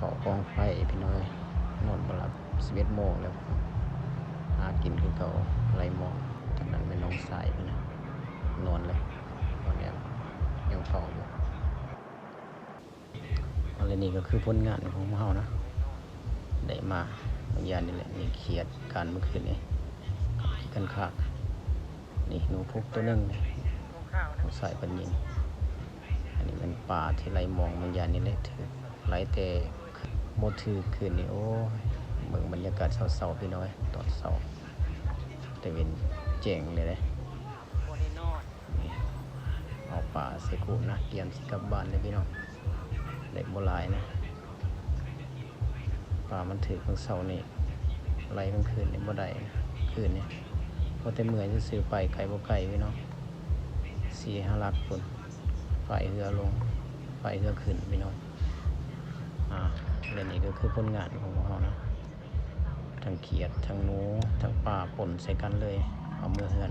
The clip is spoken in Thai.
ฝ้ากองไฟพี่น้อยนอนบ่หลับ11 โมงแล้วหากินคือเก่าไรหมองจากนั้นไปน้องสายพี่นะนอนเลยตอนนี้ยังเฝ้าอยู่อะไรนี่ก็คือผลงานของเฮานะได้มาบางอย่างนี่แหละนี่เขียดการเมื่อคืนนี้กันคากนี่หนูพุกตัวนึงนี่เขาใส่ปันยิงอันนี้มันป่าที่ไรมองบางอย่างนี่แหละถือไรแต่โมถือคืนนี้โอ้ยเมืองบรรยากาศเศร้าๆพี่น้อยตอนเศร้าแต่เป็นเจ๋งเลยเลยนี่เอาป่าใส่กูนะเตรียมสิกลับบ้านเลยพี่น้องเด็กโบราณนะป่ามันถือของเศร้านี่ไรมันคืนนี่บ่ได้คืนนี่พอแต่เมื่อยจะซื้อไปไก่บ่ไก่พี่น้อง4-5 ลักคนไฟเรือลงไฟเรือขึ้นพี่น้องเรื่องนี้ก็คือผลงานของเรานะทั้งเขียดทั้งหนูทั้งป่าป่นใส่กันเลยเอามือเฮือน